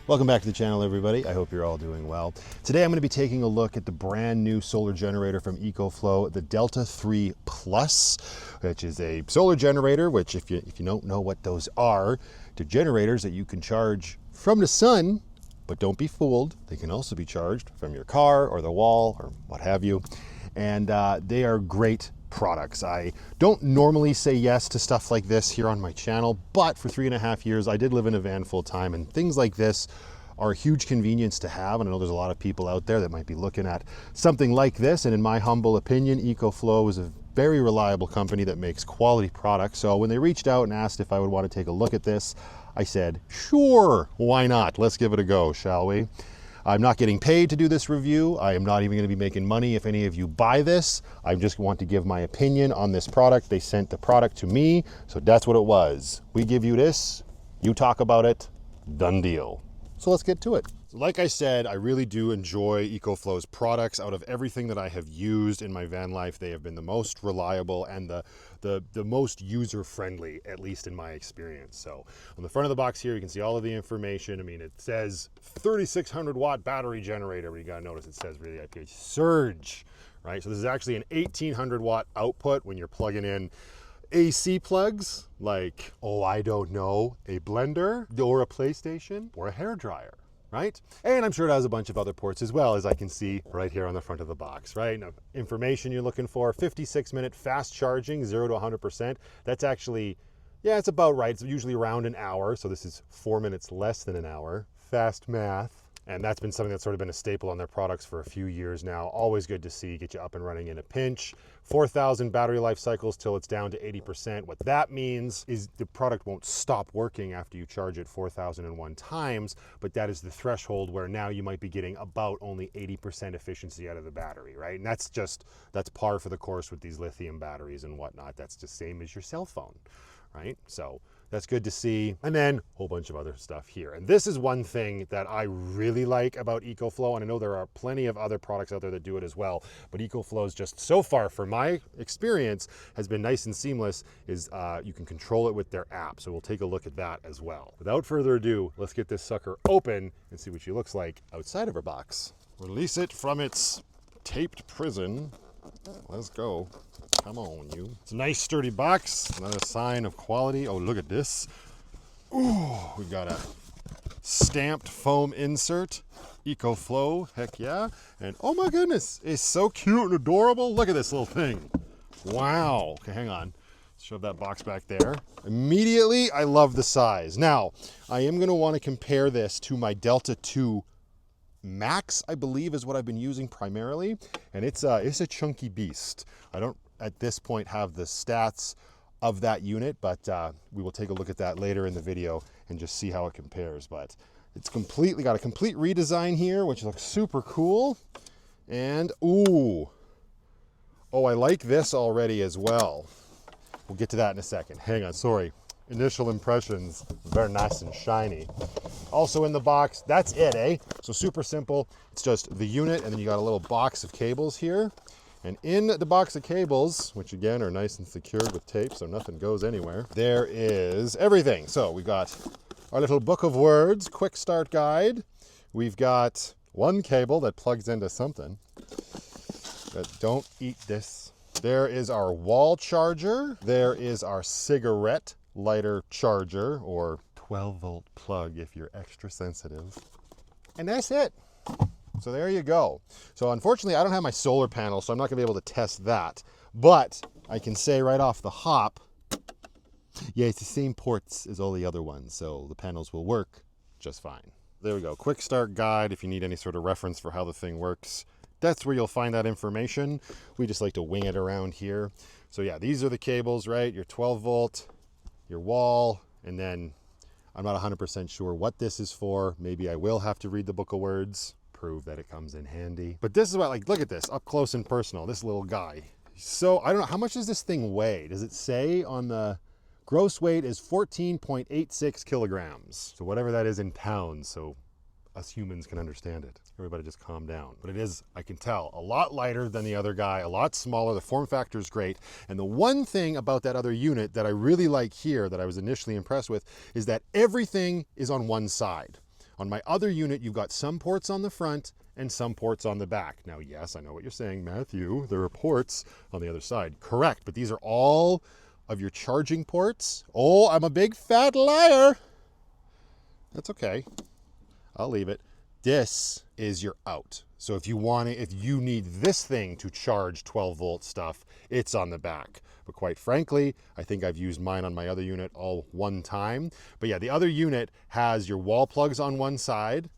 Welcome back to the channel, everybody. I hope you're all doing well. Today I'm going to be taking a look at the brand new solar generator from EcoFlow, the Delta 3 Plus, which is a solar generator, which if you don't know what those are, they're generators that you can charge from the sun, but don't be fooled. They can also be charged from your car or the wall or what have you. And they are great products. I don't normally say yes to stuff like this here on my channel, but for 3.5 years I did live in a van full time, and things like this are a huge convenience to have. And I know there's a lot of people out there that might be looking at something like this, and in my humble opinion, EcoFlow is a very reliable company that makes quality products. So when they reached out and asked if I would want to take a look at this, I said, sure, why not? Let's give it a go, shall we? I'm not getting paid to do this review. I am not even going to be making money if any of you buy this. I just want to give my opinion on this product. They sent the product to me, so that's what it was. We give you this, you talk about it, done deal. So let's get to it. So like I said, I really do enjoy EcoFlow's products. Out of everything that I have used in my van life, they have been the most reliable and the most user-friendly, at least in my experience. So on the front of the box here, you can see all of the information. I mean, it says 3,600 watt battery generator, but you gotta notice it says really IPH surge, right? So this is actually an 1,800 watt output when you're plugging in AC plugs like, oh, I don't know, a blender or a PlayStation or a hairdryer, right? And I'm sure it has a bunch of other ports as well, as I can see right here on the front of the box, right? Now, information you're looking for, 56-minute fast charging, 0 to 100%. That's actually, yeah, it's about right. It's usually around an hour, so this is 4 minutes less than an hour. Fast math. And that's been something that's sort of been a staple on their products for a few years now. Always good to see, get you up and running in a pinch. 4,000 battery life cycles till it's down to 80%. What that means is the product won't stop working after you charge it 4,001 times, but that is the threshold where now you might be getting about only 80% efficiency out of the battery, right? And that's par for the course with these lithium batteries and whatnot. That's the same as your cell phone, right? So that's good to see. And then a whole bunch of other stuff here. And this is one thing that I really like about EcoFlow, and I know there are plenty of other products out there that do it as well, but EcoFlow's just so far, from my experience, has been nice and seamless, is you can control it with their app. So we'll take a look at that as well. Without further ado, let's get this sucker open and see what she looks like outside of her box. Release it from its taped prison. Let's go. Come on, you. It's a nice sturdy box, another sign of quality. Oh, look at this. Ooh, we've got a stamped foam insert, EcoFlow, heck yeah. And oh my goodness, it's so cute and adorable. Look at this little thing. Wow. Okay, hang on. Let's shove that box back there. Immediately, I love the size. Now, I am going to want to compare this to my Delta 2 Max, I believe, is what I've been using primarily, and it's a chunky beast. I don't at this point have the stats of that unit, but we will take a look at that later in the video and just see how it compares. But it's completely got a complete redesign here, which looks super cool. And ooh, oh, I like this already as well. We'll get to that in a second. Hang on, sorry. Initial impressions, very nice and shiny. Also in the box, that's it, eh? So super simple. It's just the unit, and then you got a little box of cables here. And in the box of cables, which again are nice and secured with tape so nothing goes anywhere, there is everything. So we got our little book of words, quick start guide. We've got one cable that plugs into something. But don't eat this. There is our wall charger. There is our cigarette lighter charger, or 12-volt plug if you're extra sensitive. And that's it. So there you go. So unfortunately, I don't have my solar panel, so I'm not gonna be able to test that. But I can say right off the hop, yeah, it's the same ports as all the other ones, so the panels will work just fine. There we go, quick start guide if you need any sort of reference for how the thing works. That's where you'll find that information. We just like to wing it around here. So yeah, these are the cables, right? Your 12-volt, your wall, and then I'm not 100% sure what this is for. Maybe I will have to read the book of words, prove that it comes in handy. But this is what, like, look at this, up close and personal. This little guy, So I don't know, how much does this thing weigh? Does it say on the gross weight is 14.86 kilograms. So whatever that is in pounds, so us humans can understand it. Everybody just calm down. But it is, I can tell, a lot lighter than the other guy, a lot smaller. The form factor is great. And the one thing about that other unit that I really like here, that I was initially impressed with, is that everything is on one side. On my other unit, you've got some ports on the front and some ports on the back. Now, yes, I know what you're saying, Matthew, there are ports on the other side. Correct, but these are all of your charging ports. Oh, I'm a big fat liar. That's okay. I'll leave it. This is your out. So if you need this thing to charge 12 volt stuff, it's on the back. But quite frankly, I think I've used mine on my other unit all one time. But yeah, the other unit has your wall plugs on one side,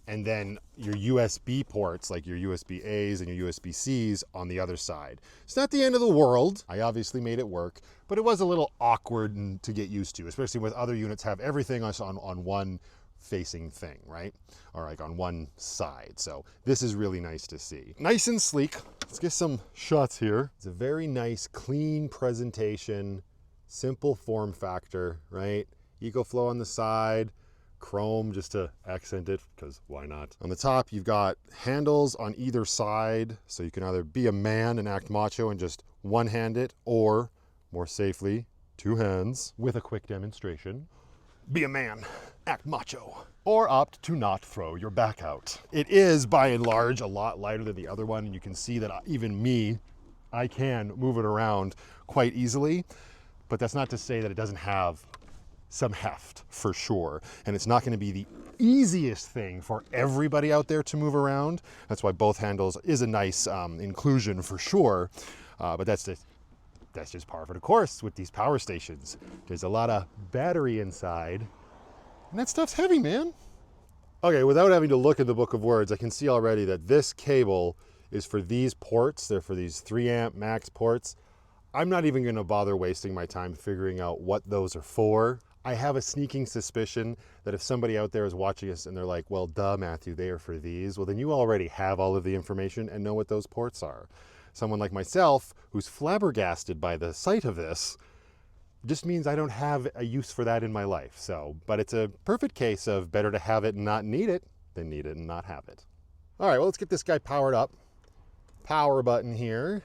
and then your USB ports, like your USB A's and your USB C's on the other side. It's not the end of the world. I obviously made it work, but it was a little awkward to get used to, especially with other units have everything on one facing thing, right? Or like on one side. So this is really nice to see. Nice and sleek. Let's get some shots here. It's a very nice, clean presentation, simple form factor, right? EcoFlow on the side, chrome just to accent it, because why not? On the top, you've got handles on either side, so you can either be a man and act macho and just one-hand it, or more safely, two hands with a quick demonstration. Be a man, act macho, or opt to not throw your back out. It is, by and large, a lot lighter than the other one, and you can see that even me, I can move it around quite easily, but that's not to say that it doesn't have some heft for sure. And it's not going to be the easiest thing for everybody out there to move around. That's why both handles is a nice inclusion for sure. But that's just par for the course with these power stations. There's a lot of battery inside, and that stuff's heavy, man. Okay, without having to look at the book of words, I can see already that this cable is for these ports. They're for these 3 amp max ports. I'm not even going to bother wasting my time figuring out what those are for. I have a sneaking suspicion that if somebody out there is watching us and they're like, well, duh, Matthew, they are for these. Well, then you already have all of the information and know what those ports are. Someone like myself, who's flabbergasted by the sight of this, just means I don't have a use for that in my life. So, but it's a perfect case of better to have it and not need it than need it and not have it. All right, well, let's get this guy powered up. Power button here.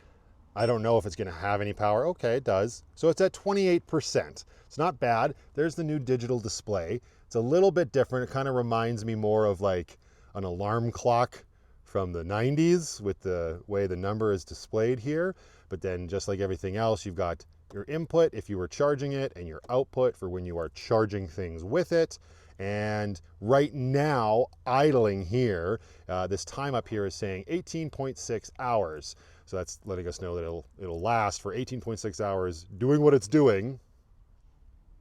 I don't know if it's going to have any power. Okay, it does. So it's at 28%. It's not bad. There's the new digital display. It's a little bit different. It kind of reminds me more of like an alarm clock from the 90s with the way the number is displayed here. But then just like everything else, you've got your input if you were charging it and your output for when you are charging things with it. And right now, idling here, this time up here is saying 18.6 hours. So that's letting us know that it'll last for 18.6 hours doing what it's doing,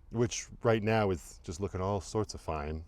which right now is just looking all sorts of fine.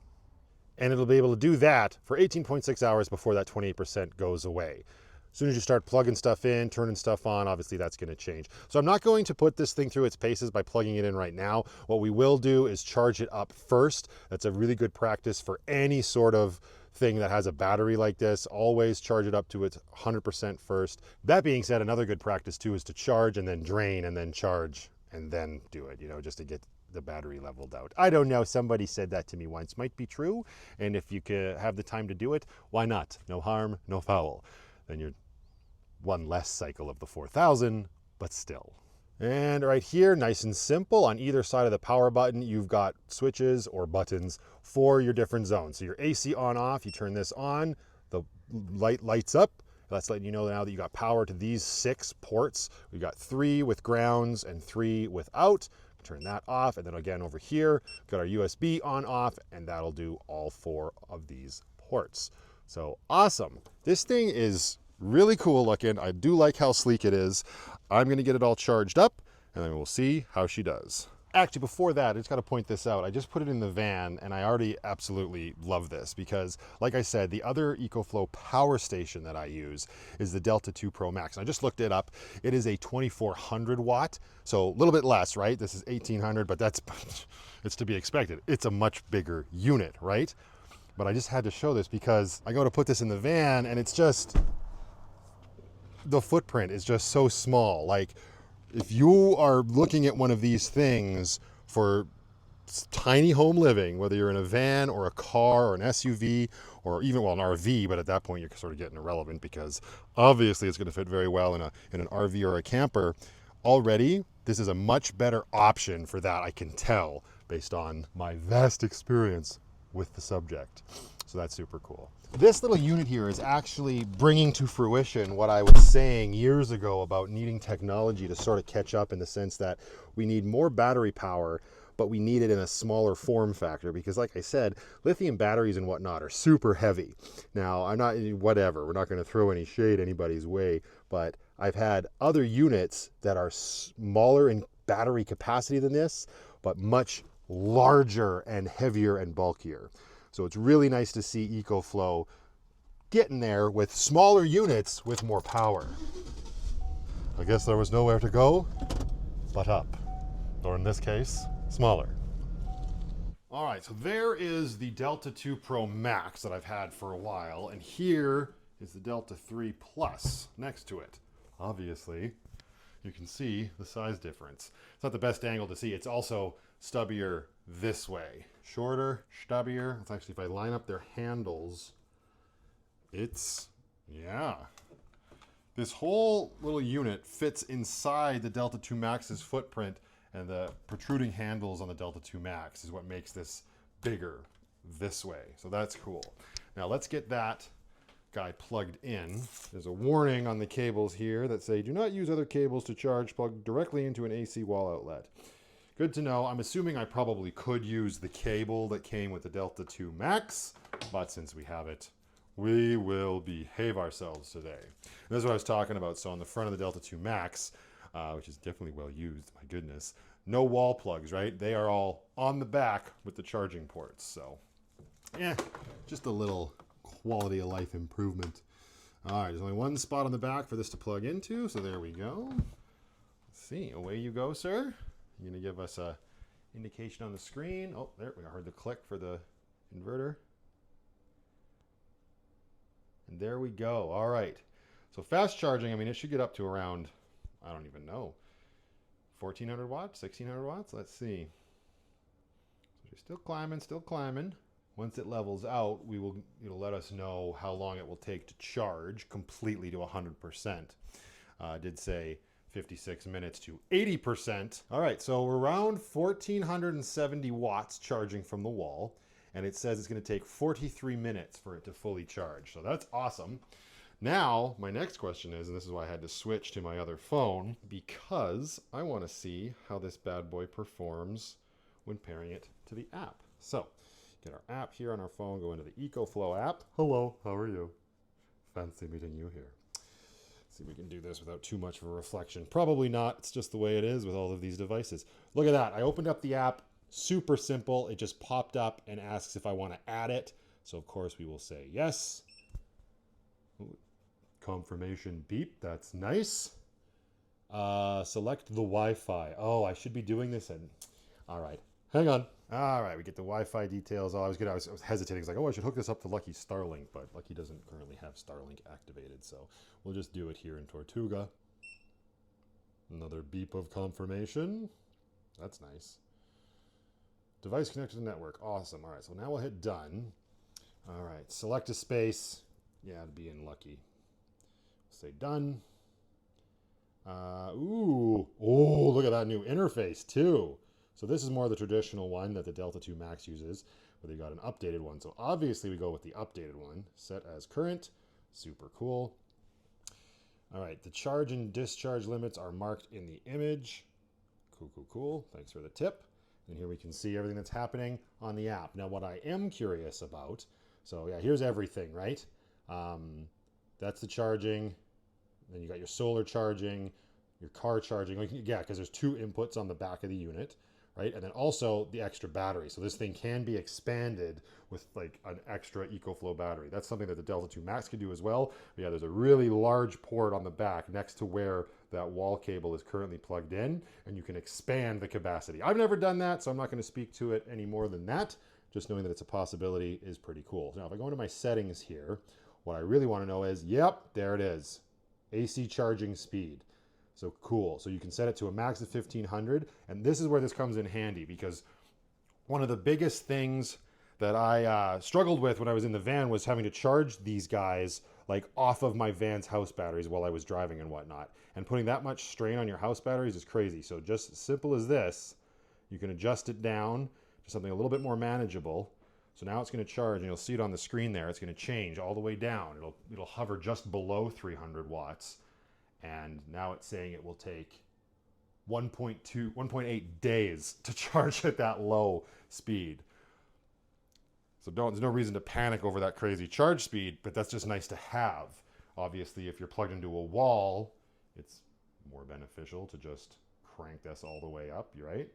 And it'll be able to do that for 18.6 hours before that 28% goes away. As soon as you start plugging stuff in, turning stuff on, obviously that's going to change. So I'm not going to put this thing through its paces by plugging it in right now. What we will do is charge it up first. That's a really good practice for any sort of thing that has a battery like this. Always charge it up to its 100% first. That being said, another good practice too is to charge and then drain and then charge and then do it, just to get the battery leveled out. I don't know, somebody said that to me once. Might be true, and if you could have the time to do it, why not? No harm, no foul. Then you're one less cycle of the 4,000, but still. And right here, nice and simple, on either side of the power button, you've got switches or buttons for your different zones. So your AC on off, you turn this on, the light lights up. That's letting you know now that you got power to these 6 ports. We got 3 with grounds and 3 without. Turn that off, and then again over here, got our USB on off, and that'll do all 4 of these ports. So awesome. This thing is really cool looking. I do like how sleek it is. I'm gonna get it all charged up, and then we'll see how she does. Actually, before that, I just got to point this out. I just put it in the van, and I already absolutely love this because, like I said, the other EcoFlow power station that I use is the Delta 2 Pro Max. And I just looked it up. It is a 2400 watt, so a little bit less, right? This is 1800, but it's to be expected. It's a much bigger unit, right? But I just had to show this because I go to put this in the van, and it's just the footprint is just so small. Like, if you are looking at one of these things for tiny home living, whether you're in a van or a car or an SUV or even, well, an RV, but at that point you're sort of getting irrelevant because obviously it's going to fit very well in an RV or a camper. Already, this is a much better option for that, I can tell, based on my vast experience with the subject. So that's super cool. This little unit here is actually bringing to fruition what I was saying years ago about needing technology to sort of catch up, in the sense that we need more battery power, but we need it in a smaller form factor because, like I said, lithium batteries and whatnot are super heavy. Now, I'm not, whatever, we're not going to throw any shade anybody's way, but I've had other units that are smaller in battery capacity than this, but much larger and heavier and bulkier. So it's really nice to see EcoFlow getting there with smaller units with more power. I guess there was nowhere to go but up, or in this case, smaller. All right, so there is the Delta 2 Pro Max that I've had for a while, and here is the Delta 3 Plus next to it. Obviously, you can see the size difference. It's not the best angle to see. It's also stubbier this way. Shorter, stubbier. It's actually, if I line up their handles, it's, yeah. This whole little unit fits inside the Delta 2 Max's footprint, and the protruding handles on the Delta 2 Max is what makes this bigger this way. So that's cool. Now let's get that guy plugged in. There's a warning on the cables here that say, do not use other cables to charge, plug directly into an AC wall outlet. Good to know. I'm assuming I probably could use the cable that came with the Delta 2 Max, but since we have it, we will behave ourselves today. And this is what I was talking about. So on the front of the Delta 2 Max, which is definitely well used, my goodness, no wall plugs, right? They are all on the back with the charging ports. So, yeah, just a little quality of life improvement. All right, there's only one spot on the back for this to plug into, so there we go. Let's see, away you go, sir. You're gonna give us a indication on the screen. Oh, there, we heard the click for the inverter. And there we go. All right. So fast charging, I mean, it should get up to around, I don't even know, 1,400 watts, 1,600 watts? Let's see. So you're still climbing, still climbing. Once it levels out, it'll let us know how long it will take to charge completely to 100%. I did say 56 minutes to 80%. All right, so we're around 1,470 watts charging from the wall, and it says it's going to take 43 minutes for it to fully charge. So that's awesome. Now, my next question is, and this is why I had to switch to my other phone, because I want to see how this bad boy performs when pairing it to the app. So, get our app here on our phone, go into the EcoFlow app. Hello, how are you? Fancy meeting you here. Let's see if we can do this without too much of a reflection. Probably not, it's just the way it is with all of these devices. Look at that, I opened up the app, super simple. It just popped up and asks if I want to add it. So of course we will say yes. Ooh, confirmation beep, that's nice. Select the Wi-Fi. Oh, I should be doing this in, all right, hang on. All right, we get the Wi-Fi details. Oh, I was hesitating. I was like, oh, I should hook this up to Lucky Starlink, but Lucky doesn't currently have Starlink activated, so we'll just do it here in Tortuga. Another beep of confirmation. That's nice. Device connected to network. Awesome. All right, so now we'll hit done. All right, select a space. Yeah, it'd be in Lucky. Say done. Ooh, oh, look at that new interface too. So this is more the traditional one that the Delta 2 Max uses, but they got an updated one. So obviously we go with the updated one. Set as current. Super cool. All right, the charge and discharge limits are marked in the image. Cool, cool, cool. Thanks for the tip. And here we can see everything that's happening on the app. Now what I am curious about, so yeah, here's everything, right? That's the charging. Then you got your solar charging, your car charging. Yeah, because there's two inputs on the back of the unit, right? And then also the extra battery. So this thing can be expanded with like an extra EcoFlow battery. That's something that the Delta 2 Max can do as well. But yeah, there's a really large port on the back next to where that wall cable is currently plugged in, and you can expand the capacity. I've never done that, so I'm not going to speak to it any more than that. Just knowing that it's a possibility is pretty cool. Now, if I go into my settings here, what I really want to know is, yep, there it is. AC charging speed. So cool. So you can set it to a max of 1500. And this is where this comes in handy, because one of the biggest things that I struggled with when I was in the van was having to charge these guys like off of my van's house batteries while I was driving and whatnot. And putting that much strain on your house batteries is crazy. So just as simple as this, you can adjust it down to something a little bit more manageable. So now it's going to charge, and you'll see it on the screen there. It's going to change all the way down. It'll hover just below 300 watts. And now it's saying it will take 1.8 days to charge at that low speed. So there's no reason to panic over that crazy charge speed, but that's just nice to have. Obviously, if you're plugged into a wall, it's more beneficial to just crank this all the way up, right?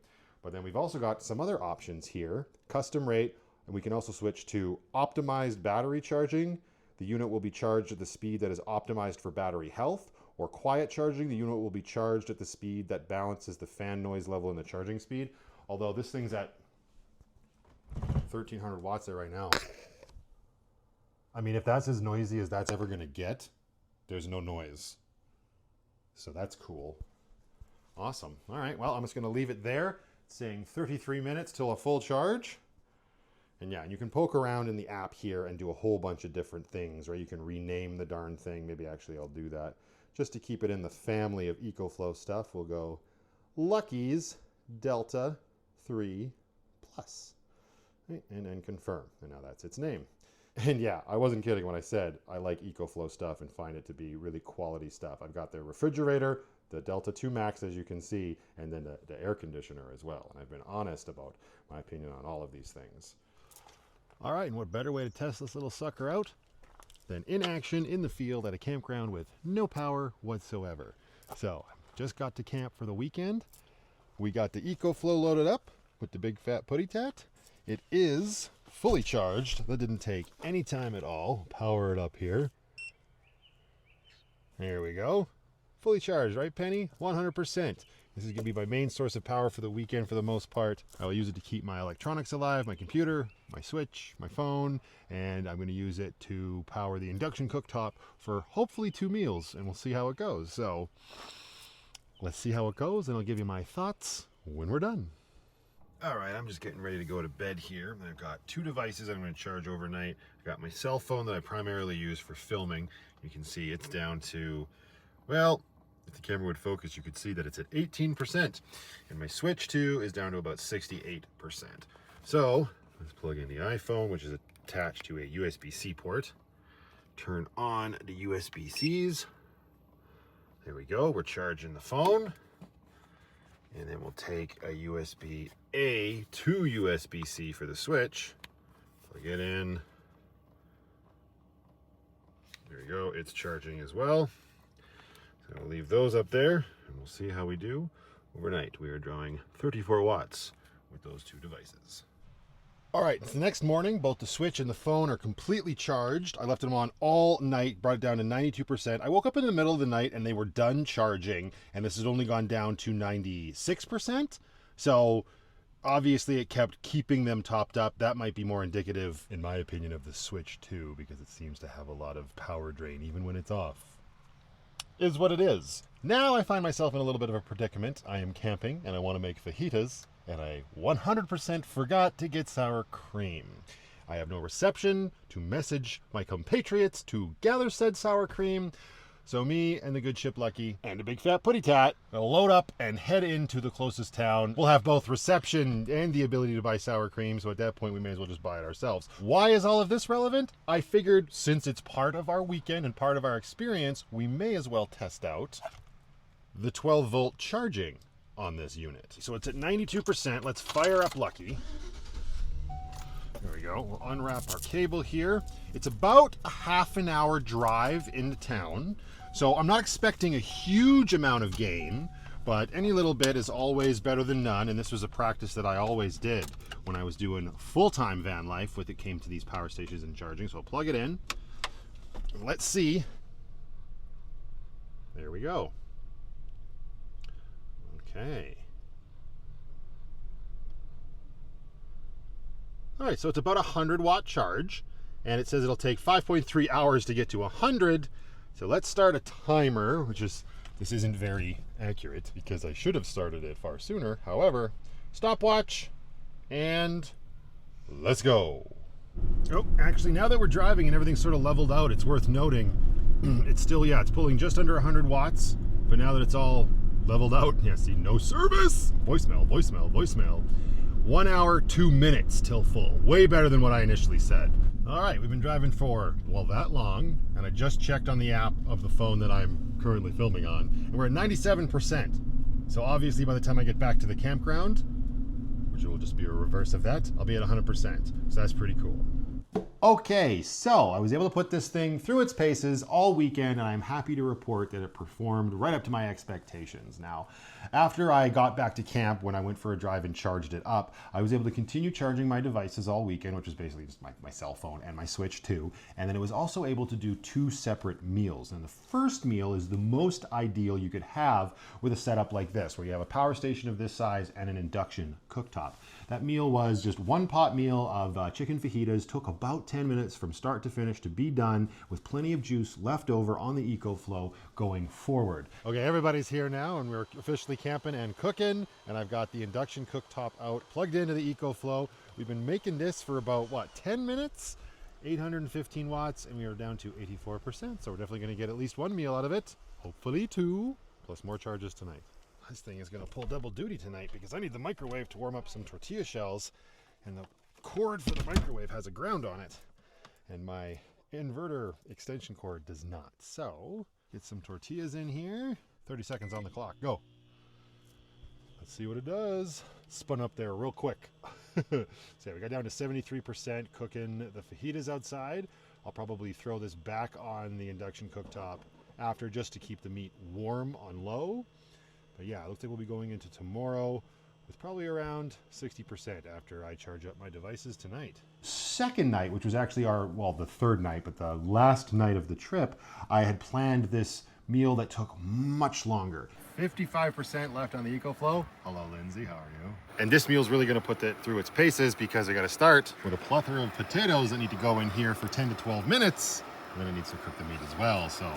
But then we've also got some other options here. Custom rate, and we can also switch to optimized battery charging. The unit will be charged at the speed that is optimized for battery health. Or quiet charging, the unit will be charged at the speed that balances the fan noise level and the charging speed. Although this thing's at 1300 watts there right now. I mean, if that's as noisy as that's ever going to get, there's no noise. So that's cool. Awesome. All right, well, I'm just going to leave it there. It's saying 33 minutes till a full charge. And yeah, and you can poke around in the app here and do a whole bunch of different things, right? You can rename the darn thing. Maybe actually I'll do that. Just to keep it in the family of EcoFlow stuff, we'll go Lucky's Delta 3 Plus. Right? And then confirm. And now that's its name. And yeah, I wasn't kidding when I said I like EcoFlow stuff and find it to be really quality stuff. I've got their refrigerator, the Delta 2 Max, as you can see, and then the air conditioner as well. And I've been honest about my opinion on all of these things. All right, and what better way to test this little sucker out than in action in the field at a campground with no power whatsoever. So, just got to camp for the weekend. We got the EcoFlow loaded up with the big fat putty tat. It is fully charged. That didn't take any time at all. Power it up here. There we go. Fully charged, right, Penny? 100%. This is going to be my main source of power for the weekend for the most part. I will use it to keep my electronics alive, my computer, my Switch, my phone, and I'm going to use it to power the induction cooktop for hopefully 2 meals, and we'll see how it goes. So let's see how it goes, and I'll give you my thoughts when we're done. All right, I'm just getting ready to go to bed here. I've got 2 devices I'm going to charge overnight. I've got my cell phone that I primarily use for filming. You can see it's down to, well, if the camera would focus, you could see that it's at 18%. And my Switch 2 is down to about 68%. So let's plug in the iPhone, which is attached to a USB-C port. Turn on the USB-Cs. There we go, we're charging the phone. And then we'll take a USB-A to USB-C for the Switch. Plug it in. There you go, it's charging as well. So we'll leave those up there, and we'll see how we do overnight. We are drawing 34 watts with those 2 devices. All right, it's the next morning. Both the Switch and the phone are completely charged. I left them on all night, brought it down to 92%. I woke up in the middle of the night, and they were done charging, and this has only gone down to 96%. So obviously it kept keeping them topped up. That might be more indicative, in my opinion, of the Switch 2, because it seems to have a lot of power drain, even when it's off. Is what it is. Now I find myself in a little bit of a predicament. I am camping and I want to make fajitas, and I 100% forgot to get sour cream. I have no reception to message my compatriots to gather said sour cream. So me and the good ship Lucky and a big fat putty tat will load up and head into the closest town. We'll have both reception and the ability to buy sour cream, so at that point we may as well just buy it ourselves. Why is all of this relevant? I figured since it's part of our weekend and part of our experience, we may as well test out the 12-volt charging on this unit. So it's at 92%. Let's fire up Lucky. There we go. We'll unwrap our cable here. It's about a half an hour drive into town. So I'm not expecting a huge amount of gain, but any little bit is always better than none. And this was a practice that I always did when I was doing full-time van life when it came to these power stations and charging. So I'll plug it in. Let's see. There we go. Okay. All right, so it's about a 100-watt charge, and it says it'll take 5.3 hours to get to 100. So let's start a timer, this isn't very accurate because I should have started it far sooner. However, stopwatch, and let's go. Oh, actually, now that we're driving and everything's sort of leveled out, it's worth noting it's still, it's pulling just under 100 watts, but now that it's all leveled out, see, no service. Voicemail, voicemail, voicemail. 1 hour, 2 minutes till full. Way better than what I initially said. All right, we've been driving for, that long, and I just checked on the app of the phone that I'm currently filming on, and we're at 97%. So obviously by the time I get back to the campground, which will just be a reverse of that, I'll be at 100%. So that's pretty cool. Okay, so I was able to put this thing through its paces all weekend, and I'm happy to report that it performed right up to my expectations. Now, after I got back to camp, when I went for a drive and charged it up, I was able to continue charging my devices all weekend, which was basically just my cell phone and my Switch too. And then it was also able to do 2 separate meals. And the first meal is the most ideal you could have with a setup like this, where you have a power station of this size and an induction cooktop. That meal was just 1 pot meal of chicken fajitas, took about 10 minutes from start to finish to be done, with plenty of juice left over on the EcoFlow going forward. Okay, everybody's here now, and we're officially camping and cooking, and I've got the induction cooktop out, plugged into the EcoFlow. We've been making this for about, 10 minutes? 815 watts, and we are down to 84%, so we're definitely going to get at least 1 meal out of it, hopefully 2, plus more charges tonight. This thing is going to pull double duty tonight because I need the microwave to warm up some tortilla shells, and the cord for the microwave has a ground on it, and my inverter extension cord does not. So get some tortillas in here. 30 seconds on the clock. Go. Let's see what it does. Spun up there real quick. So yeah, we got down to 73% cooking the fajitas outside. I'll probably throw this back on the induction cooktop after, just to keep the meat warm on low. But yeah, it looks like we'll be going into tomorrow with probably around 60% after I charge up my devices tonight. Second night, which was actually the third night, but the last night of the trip, I had planned this meal that took much longer. 55% left on the EcoFlow. Hello, Lindsay, how are you? And this meal's really gonna put that through its paces, because I gotta start with a plethora of potatoes that need to go in here for 10 to 12 minutes. And then it needs to cook the meat as well. So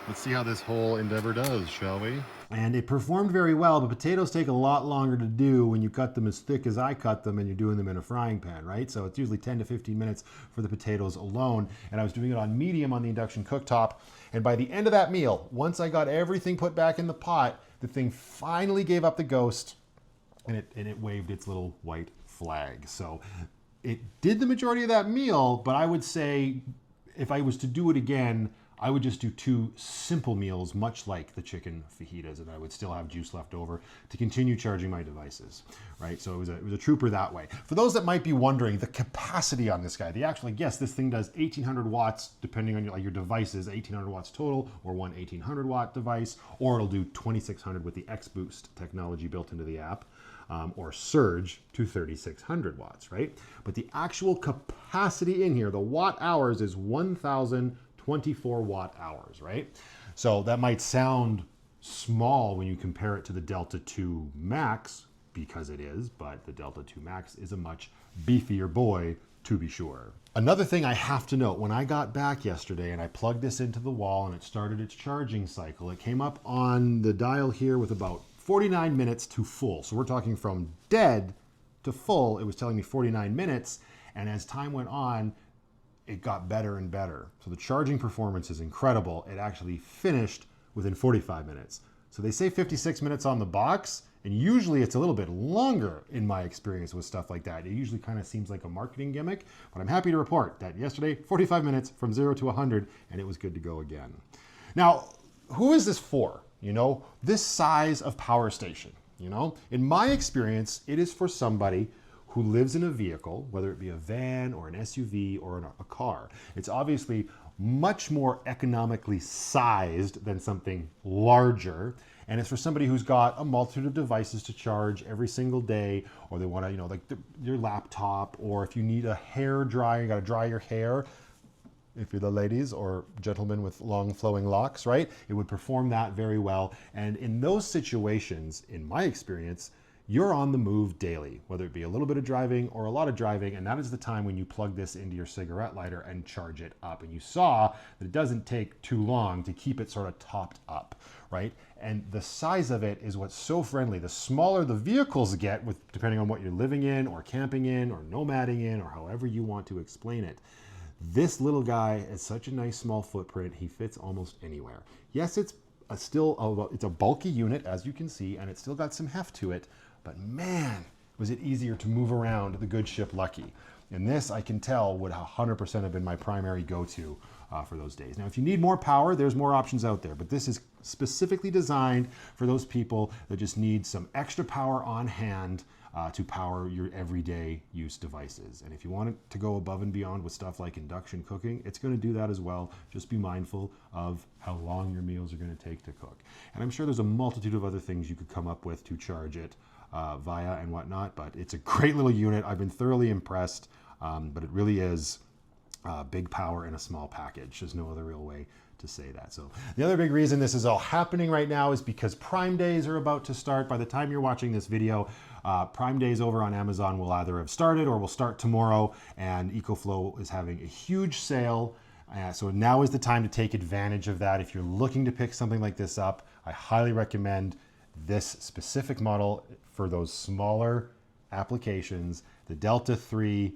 let's see how this whole endeavor does, shall we? And it performed very well, but potatoes take a lot longer to do when you cut them as thick as I cut them and you're doing them in a frying pan, right? So it's usually 10 to 15 minutes for the potatoes alone. And I was doing it on medium on the induction cooktop. And by the end of that meal, once I got everything put back in the pot, the thing finally gave up the ghost, and it waved its little white flag. So it did the majority of that meal, but I would say if I was to do it again, I would just do 2 simple meals, much like the chicken fajitas, and I would still have juice left over to continue charging my devices, right? So it was a trooper that way. For those that might be wondering, the capacity on this guy, yes, this thing does 1800 watts, depending on your devices, 1800 watts total, or one 1800 watt device, or it'll do 2600 with the X Boost technology built into the app, or surge to 3600 watts, right? But the actual capacity in here, the watt hours, is 1024 watt hours, right? So that might sound small when you compare it to the Delta 2 Max, because it is, but the Delta 2 Max is a much beefier boy, to be sure. Another thing I have to note, when I got back yesterday and I plugged this into the wall and it started its charging cycle, it came up on the dial here with about 49 minutes to full. So we're talking from dead to full. It was telling me 49 minutes, and as time went on, it got better and better. So the charging performance is incredible. It actually finished within 45 minutes. So they say 56 minutes on the box, and usually it's a little bit longer in my experience with stuff like that. It usually kind of seems like a marketing gimmick, but I'm happy to report that yesterday, 45 minutes from 0 to 100, and it was good to go again. Now, who is this for? This size of power station, in my experience, it is for somebody who lives in a vehicle, whether it be a van or an SUV or a car. It's obviously much more economically sized than something larger. And it's for somebody who's got a multitude of devices to charge every single day, or they want to, your laptop, or if you need a hair dryer, you got to dry your hair. If you're the ladies or gentlemen with long flowing locks, right? It would perform that very well. And in those situations, in my experience, you're on the move daily, whether it be a little bit of driving or a lot of driving, and that is the time when you plug this into your cigarette lighter and charge it up. And you saw that it doesn't take too long to keep it sort of topped up, right? And the size of it is what's so friendly. The smaller the vehicles get, depending on what you're living in or camping in or nomading in or however you want to explain it, this little guy has such a nice small footprint. He fits almost anywhere. Yes, it's a bulky unit, as you can see, and it's still got some heft to it, but man, was it easier to move around the good ship Lucky. And this, I can tell, would 100% have been my primary go-to for those days. Now, if you need more power, there's more options out there, but this is specifically designed for those people that just need some extra power on hand to power your everyday use devices. And if you want it to go above and beyond with stuff like induction cooking, it's going to do that as well. Just be mindful of how long your meals are going to take to cook. And I'm sure there's a multitude of other things you could come up with to charge it via and whatnot, but it's a great little unit. I've been thoroughly impressed, but it really is big power in a small package. There's no other real way to say that. So the other big reason this is all happening right now is because Prime Days are about to start. By the time you're watching this video, Prime Days over on Amazon will either have started or will start tomorrow, and EcoFlow is having a huge sale. So now is the time to take advantage of that. If you're looking to pick something like this up, I highly recommend this specific model for those smaller applications, the Delta 3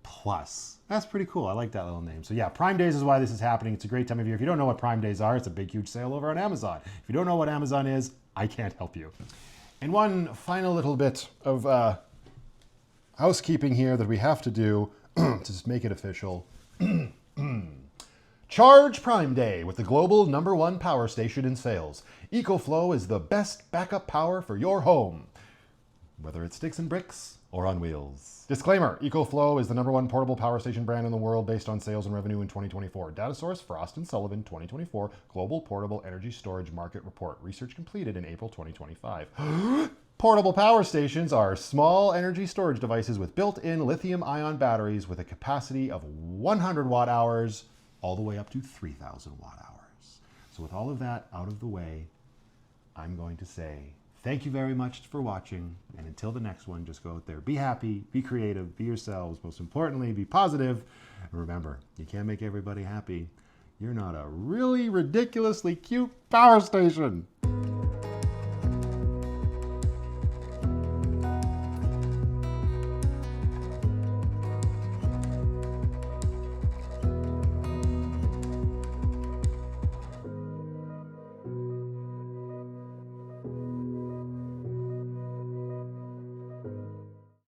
Plus. That's pretty cool. I like that little name. So yeah, Prime Days is why this is happening. It's a great time of year. If you don't know what Prime Days are, it's a big, huge sale over on Amazon. If you don't know what Amazon is, I can't help you. And one final little bit of housekeeping here that we have to do to just make it official. Charge Prime Day with the global #1 power station in sales. EcoFlow is the best backup power for your home, whether it sticks and bricks or on wheels. Disclaimer, EcoFlow is the #1 portable power station brand in the world based on sales and revenue in 2024. Data source, Frost & Sullivan 2024 Global Portable Energy Storage Market Report. Research completed in April 2025. Portable power stations are small energy storage devices with built-in lithium-ion batteries with a capacity of 100 watt hours all the way up to 3,000 watt hours. So with all of that out of the way, I'm going to say thank you very much for watching, and until the next one, just go out there, be happy, be creative, be yourselves, most importantly, be positive, and remember, you can't make everybody happy. You're not a really ridiculously cute power station.